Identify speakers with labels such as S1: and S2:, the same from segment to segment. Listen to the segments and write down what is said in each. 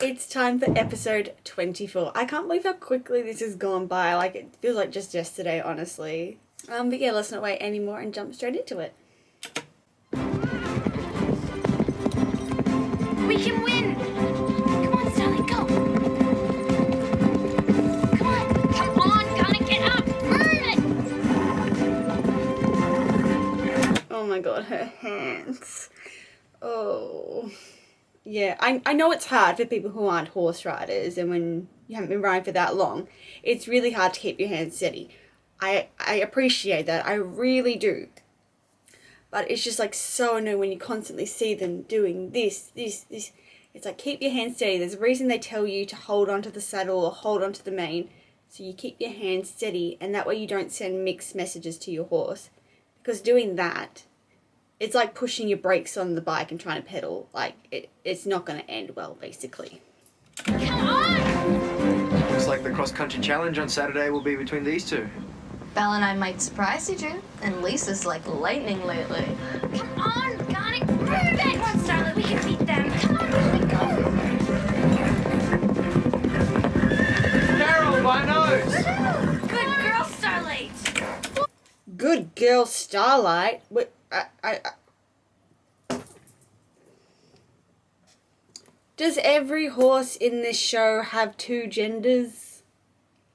S1: It's time for episode 24. I can't believe how quickly this has gone by. Like, it feels like just yesterday, honestly. But yeah, let's not wait anymore and jump straight into it.
S2: We can win! Come on, Sally, go! Come on, gotta get up! Move it!
S1: Oh my god, her hands. Oh. Yeah, I know it's hard for people who aren't horse riders, and when you haven't been riding for that long, it's really hard to keep your hands steady. I appreciate that, I really do. But it's just like so annoying when you constantly see them doing this. It's like, keep your hands steady. There's a reason they tell you to hold onto the saddle or hold onto the mane, so you keep your hands steady, and that way you don't send mixed messages to your horse. Because doing that, it's like pushing your brakes on the bike and trying to pedal. Like, it's not going to end well, basically.
S2: Come on!
S3: Looks like the cross-country challenge on Saturday will be between these two.
S4: Belle and I might surprise you, Drew. And Lisa's like lightning lately.
S2: Come on, got it! Move it! Come on, Starlet, we can beat them. Come on, here we go!
S3: Carol, my nose!
S2: Woohoo! Good girl, Starlight!
S1: Good girl, Starlight. What? Does every horse in this show have two genders?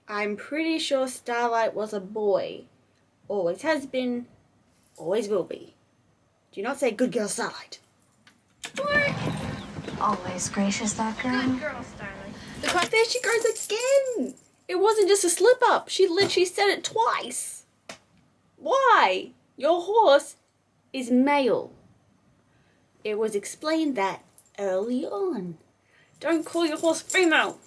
S1: I'm pretty sure Starlight was a boy. Always has been, always will be. Do you not say good girl, Starlight?
S4: Always gracious, that girl.
S2: Good girl, Starlight.
S1: There she goes again. It wasn't just a slip up. She literally said it twice. Why? Your horse is male. It was explained that early on. Don't call your horse female.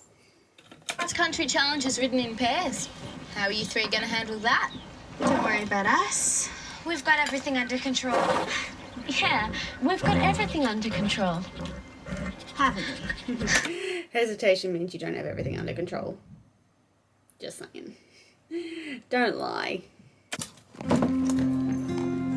S4: Cross-country challenge is ridden in pairs. How are you three going to handle that? Don't worry about us.
S2: We've got everything under control.
S4: Yeah, we've got everything under control. Haven't we?
S1: Hesitation means you don't have everything under control. Just saying. Don't lie.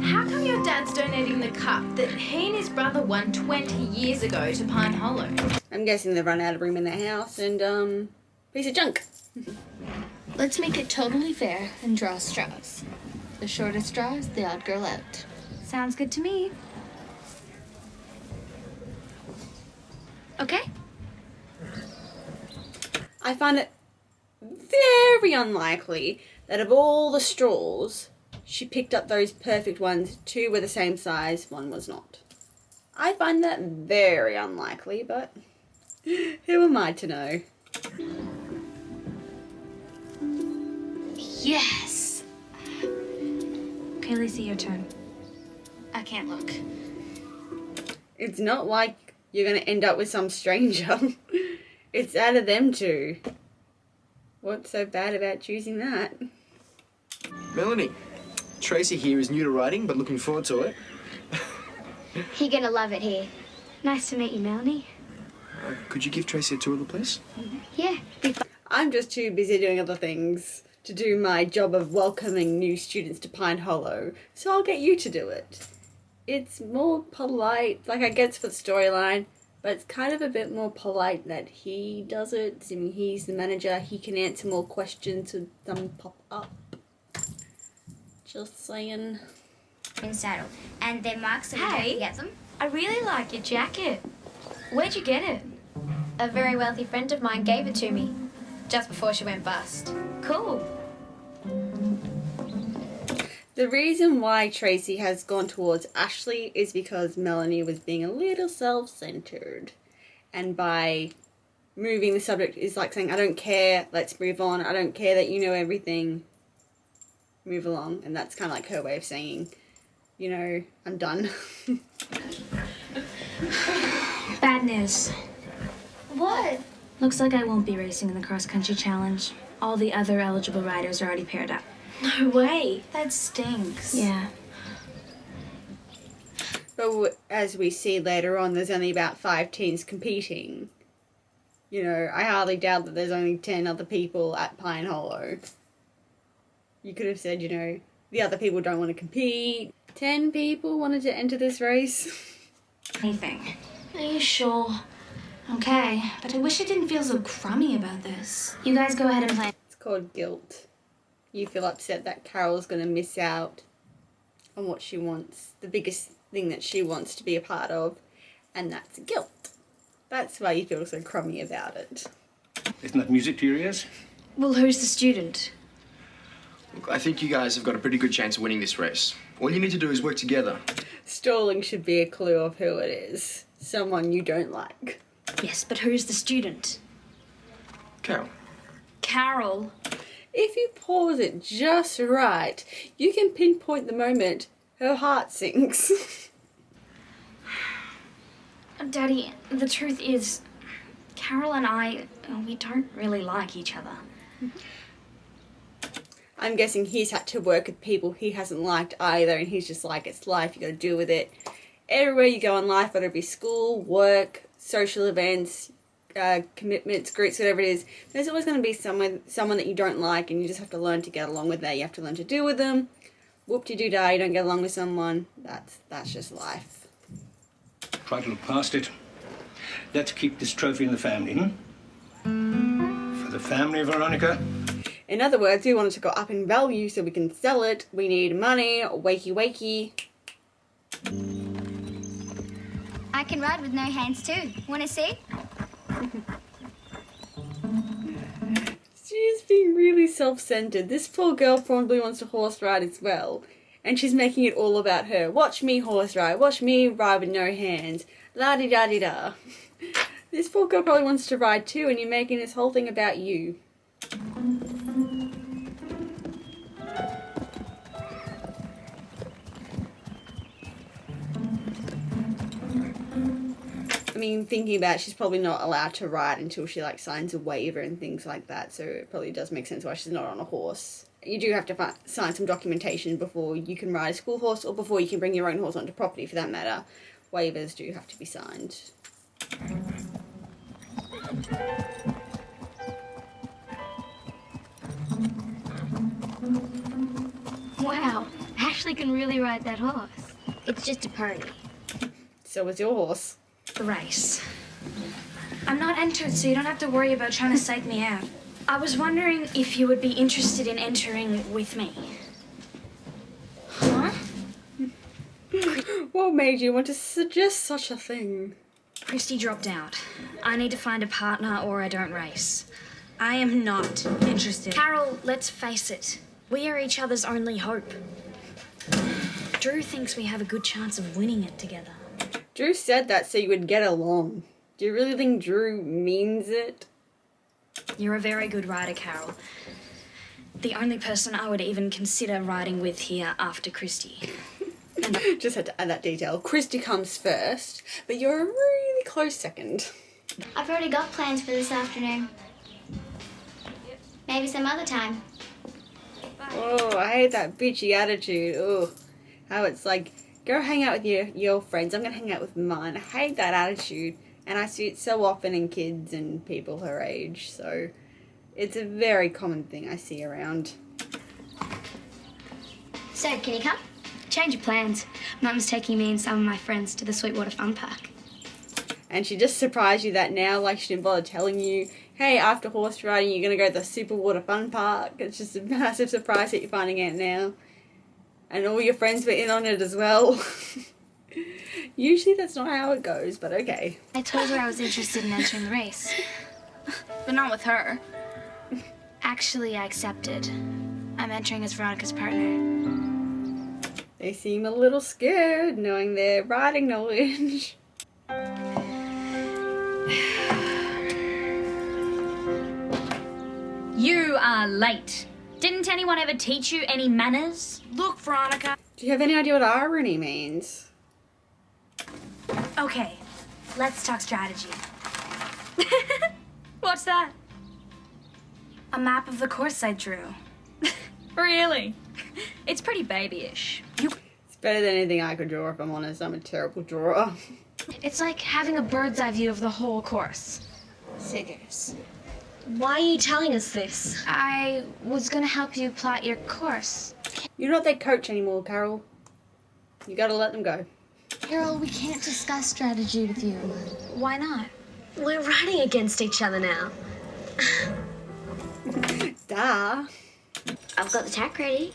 S5: How come your dad's donating the cup that he and his brother won 20 years ago to Pine Hollow?
S1: I'm guessing they've run out of room in their house and, piece of junk.
S4: Let's make it totally fair and draw straws. The shortest straw is the odd girl out.
S2: Sounds good to me. Okay?
S1: I find it very unlikely that of all the straws, she picked up those perfect ones. 2 were the same size, 1 was not. I find that very unlikely, but who am I to know?
S2: Yes! Okay, Lisa, your turn. I can't look.
S1: It's not like you're going to end up with some stranger. It's out of them two. What's so bad about choosing that?
S3: Melanie, Tracy here is new to riding, but looking forward to it.
S6: You're gonna love it here.
S2: Nice to meet you, Melanie.
S3: Could you give Tracy a tour of the place?
S6: Yeah, be fun.
S1: I'm just too busy doing other things to do my job of welcoming new students to Pine Hollow, so I'll get you to do it. It's more polite, like I get it's for the storyline, but it's kind of a bit more polite that he does it. I mean, he's the manager, he can answer more questions if them pop up. Just saying.
S6: In saddle. And they're marked so we don't
S2: Hey.
S6: forget them.
S2: I really like your jacket. Where'd you get it?
S7: A very wealthy friend of mine gave it to me just before she went bust.
S2: Cool.
S1: The reason why Tracy has gone towards Ashley is because Melanie was being a little self-centered. And by moving the subject is like saying, I don't care, let's move on. I don't care that you know everything. Move along. And that's kind of like her way of saying, you know, I'm done.
S2: Bad news.
S6: What?
S2: Looks like I won't be racing in the cross-country challenge. All the other eligible riders are already paired up.
S5: No way.
S2: That stinks. Yeah.
S1: But as we see later on, there's only about 5 teams competing. You know, I hardly doubt that there's only 10 other people at Pine Hollow. You could have said, you know, the other people don't want to compete. 10 people wanted to enter this race.
S2: Anything.
S5: Are you sure?
S2: Okay, but I wish I didn't feel so crummy about this. You guys go ahead and play.
S1: It's called guilt. You feel upset that Carol's going to miss out on what she wants, the biggest thing that she wants to be a part of, and that's guilt. That's why you feel so crummy about it.
S8: Isn't that music to your ears?
S2: Well, who's the student?
S3: Look, I think you guys have got a pretty good chance of winning this race. All you need to do is work together.
S1: Stalling should be a clue of who it is. Someone you don't like.
S2: Yes, but who's the student?
S3: Carol.
S2: Carol.
S1: If you pause it just right, you can pinpoint the moment her heart sinks.
S2: Daddy, the truth is, Carol and I, we don't really like each other.
S1: I'm guessing he's had to work with people he hasn't liked either, and he's just like, it's life, you gotta deal with it. Everywhere you go in life, whether it be school, work, social events, commitments, groups, whatever it is, there's always going to be someone that you don't like, and you just have to learn to get along with that. You have to learn to deal with them. Whoop-de-doo-dah, you don't get along with someone. That's just life.
S8: Try to look past it. Let's keep this trophy in the family, For the family, Veronica.
S1: In other words, we want it to go up in value so we can sell it. We need money, wakey wakey.
S6: I can ride with no hands too. Wanna see?
S1: She's being really self-centered. This poor girl probably wants to horse ride as well. And she's making it all about her. Watch me horse ride. Watch me ride with no hands. La-di-da-di-da. This poor girl probably wants to ride too, and you're making this whole thing about you. I mean, thinking about it, she's probably not allowed to ride until she signs a waiver and things like that, so it probably does make sense why she's not on a horse. You do have to sign some documentation before you can ride a school horse, or before you can bring your own horse onto property for that matter. Waivers do have to be signed.
S6: Wow, Ashley can really ride that horse. It's just a pony.
S1: So was your horse.
S2: The race. I'm not entered, so you don't have to worry about trying to psych me out. I was wondering if you would be interested in entering with me. Huh?
S1: What made you want to suggest such a thing?
S2: Christy dropped out. I need to find a partner or I don't race. I am not interested. Carol, let's face it. We are each other's only hope. Drew thinks we have a good chance of winning it together.
S1: Drew said that so you would get along. Do you really think Drew means it?
S2: You're a very good rider, Carol. The only person I would even consider riding with here after Christy.
S1: Just had to add that detail. Christy comes first, but you're a really close second.
S6: I've already got plans for this afternoon. Maybe some other time.
S1: Oh, I hate that bitchy attitude. Oh, how it's like, go hang out with your friends. I'm going to hang out with mine. I hate that attitude. And I see it so often in kids and people her age. So it's a very common thing I see around.
S6: So, can you come?
S2: Change of plans. Mum's taking me and some of my friends to the Sweetwater Fun Park.
S1: And she just surprised you that now, like she didn't bother telling you, hey, after horse riding, you're going to go to the Superwater Fun Park. It's just a massive surprise that you're finding out now. And all your friends were in on it as well. Usually that's not how it goes, but okay.
S7: I told her I was interested in entering the race. But not with her. Actually, I accepted. I'm entering as Veronica's partner.
S1: They seem a little scared knowing their riding knowledge.
S2: You are late. Didn't anyone ever teach you any manners? Look, Veronica.
S1: Do you have any idea what irony means?
S2: Okay, let's talk strategy. What's that? A map of the course I drew. Really? It's pretty babyish.
S1: It's better than anything I could draw, if I'm honest. I'm a terrible drawer.
S7: It's like having a bird's eye view of the whole course.
S6: Figures.
S7: Why are you telling us this? I was gonna help you plot your course.
S1: You're not their coach anymore, Carol. You gotta let them go.
S7: Carol, we can't discuss strategy with you. Why not?
S6: We're riding against each other now.
S1: Duh.
S6: I've got the tack ready.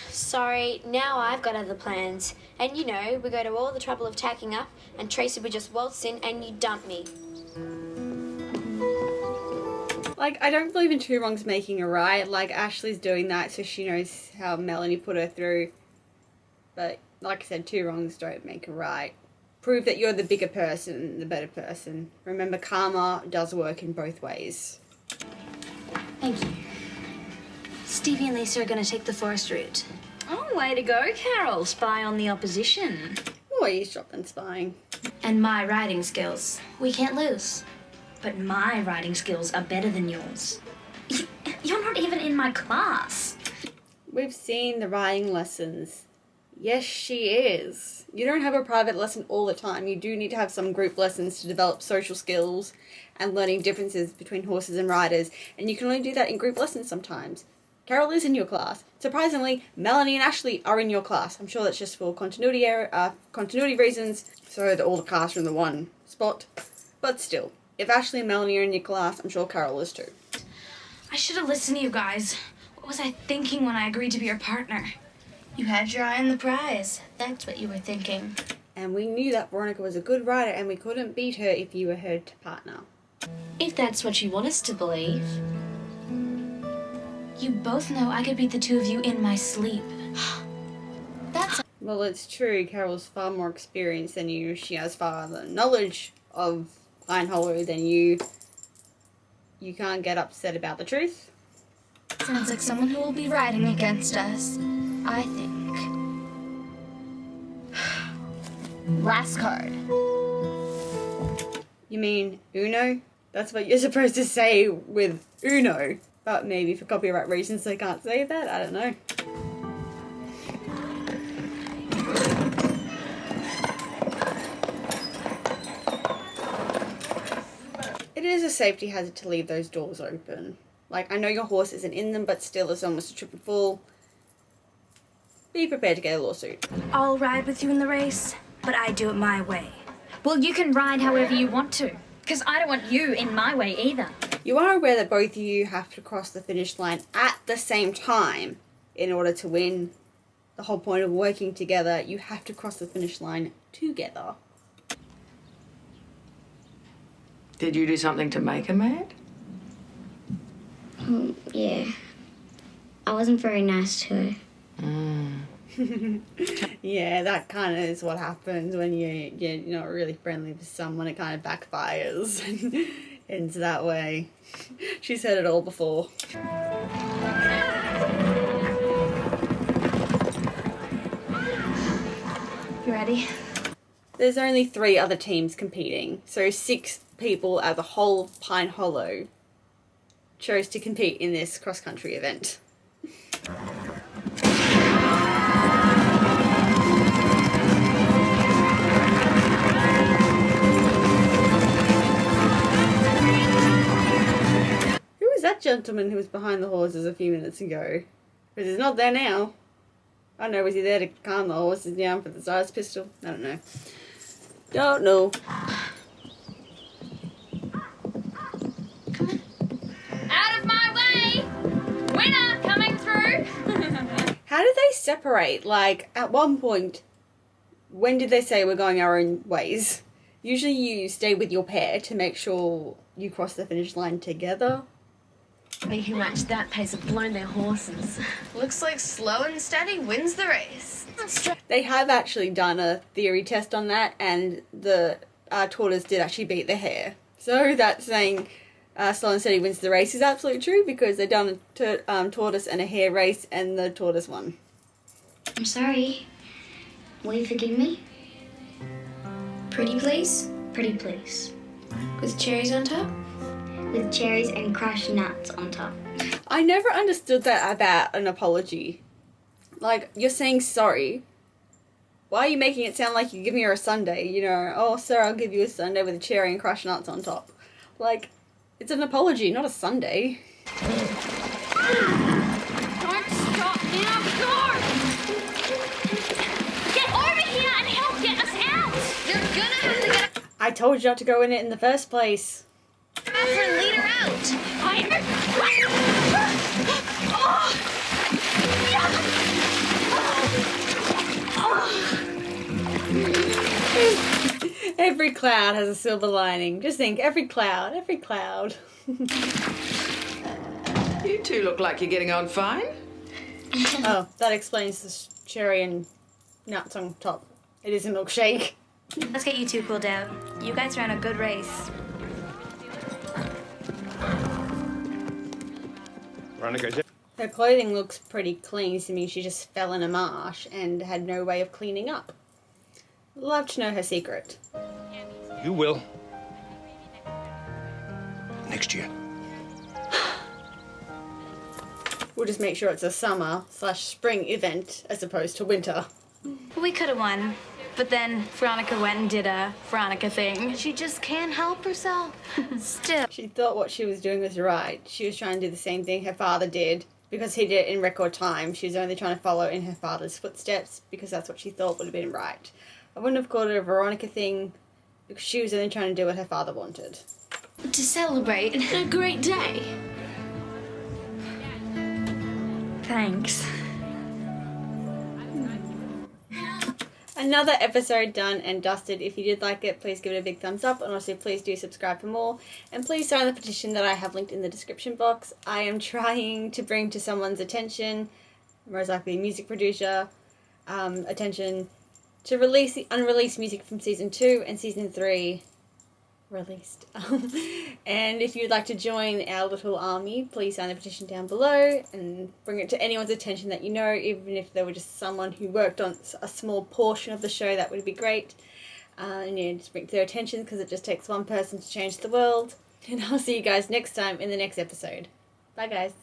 S6: Sorry, now I've got other plans. And you know, we go to all the trouble of tacking up, and Tracy would just waltz in and you dump me.
S1: Like, I don't believe in two wrongs making a right. Like, Ashley's doing that so she knows how Melanie put her through. But, like I said, two wrongs don't make a right. Prove that you're the bigger person, the better person. Remember, karma does work in both ways.
S2: Thank you. Stevie and Lisa are going to take the forest route.
S7: Oh, way to go, Carol. Spy on the opposition.
S1: Or eavesdrop and spying.
S7: And my riding skills. We can't lose.
S2: But my riding skills are better than yours. You're not even in my class.
S1: We've seen the riding lessons. Yes, she is. You don't have a private lesson all the time. You do need to have some group lessons to develop social skills and learning differences between horses and riders. And you can only do that in group lessons sometimes. Carol is in your class. Surprisingly, Melanie and Ashley are in your class. I'm sure that's just for continuity reasons, so that all the cast are in the one spot. But still, if Ashley and Melanie are in your class, I'm sure Carol is too.
S7: I should have listened to you guys. What was I thinking when I agreed to be your partner? You had your eye on the prize. That's what you were thinking.
S1: And we knew that Veronica was a good rider and we couldn't beat her if you were her partner.
S6: If that's what you want us to believe.
S7: You both know I could beat the two of you in my sleep.
S1: Well, it's true. Carol's far more experienced than you. She has far the knowledge of Pine Hollow than you. You can't get upset about the truth.
S7: Sounds like someone who will be riding against us. I think. Last card.
S1: You mean Uno? That's what you're supposed to say with Uno. But maybe for copyright reasons they can't say that. I don't know. It is a safety hazard to leave those doors open. Like, I know your horse isn't in them, but still it's almost a triple full. Be prepared to get a lawsuit.
S2: I'll ride with you in the race, but I do it my way.
S7: Well, you can ride however you want to, because I don't want you in my way either.
S1: You are aware that both of you have to cross the finish line at the same time in order to win. The whole point of working together, you have to cross the finish line together.
S9: Did you do something to make her mad?
S6: Yeah. I wasn't very nice to her.
S1: Yeah, that kind of is what happens when you're not really friendly with someone. It kind of backfires and ends that way. She's heard it all before.
S7: You ready?
S1: There's only 3 other teams competing, so 6 people out of the whole Pine Hollow chose to compete in this cross-country event. Who was that gentleman who was behind the horses a few minutes ago? Because he's not there now. I don't know, was he there to calm the horses down for the size pistol? I don't know. Don't know.
S7: Out of my way! Winner coming through!
S1: How did they separate? Like, at one point, when did they say we're going our own ways? Usually you stay with your pair to make sure you cross the finish line together.
S6: Me who matched that pace have blown their horses.
S5: Looks like slow and steady wins the race.
S1: They have actually done a theory test on that, and the tortoise did actually beat the hare. So that saying slow and steady wins the race is absolutely true, because they've done a tortoise and a hare race, and the tortoise won.
S6: I'm sorry. Will you forgive me?
S7: Pretty please?
S6: Pretty please.
S7: With cherries on top?
S6: With cherries and crushed nuts on top.
S1: I never understood that about an apology. Like, you're saying sorry. Why are you making it sound like you're giving her a sundae? You know, oh, sir, I'll give you a sundae with a cherry and crushed nuts on top. Like, it's an apology, not a sundae.
S7: Don't stop now, go! Get over here and help get us out! You're gonna have to get...
S1: I told you not to go in it in the first place.
S5: Catherine, lead her
S1: Every cloud has a silver lining. Just think, every cloud, every cloud.
S9: You two look like you're getting on fine.
S1: Oh, that explains the cherry and nuts on top. It is a milkshake.
S7: Let's get you two cooled out. You guys ran a good race.
S1: Her clothing looks pretty clean to me. She just fell in a marsh and had no way of cleaning up. Love to know her secret.
S8: You will. Next year.
S1: We'll just make sure it's a summer/spring event as opposed to winter.
S7: We could have won, but then Veronica went and did a Veronica thing.
S5: She just can't help herself.
S7: Still.
S1: She thought what she was doing was right. She was trying to do the same thing her father did because he did it in record time. She was only trying to follow in her father's footsteps because that's what she thought would have been right. I wouldn't have called it a Veronica thing because she was only trying to do what her father wanted.
S5: To celebrate a great day.
S2: Thanks.
S1: Another episode done and dusted. If you did like it, please give it a big thumbs up, and also please do subscribe for more, and please sign the petition that I have linked in the description box. I am trying to bring to someone's attention, most likely a music producer, attention to release the unreleased music from season 2 and season 3 released. And if you'd like to join our little army, please sign the petition down below and bring it to anyone's attention that you know, even if they were just someone who worked on a small portion of the show. That would be great. And yeah, just bring it to their attention because it just takes one person to change the world. And I'll see you guys next time in the next episode. Bye guys.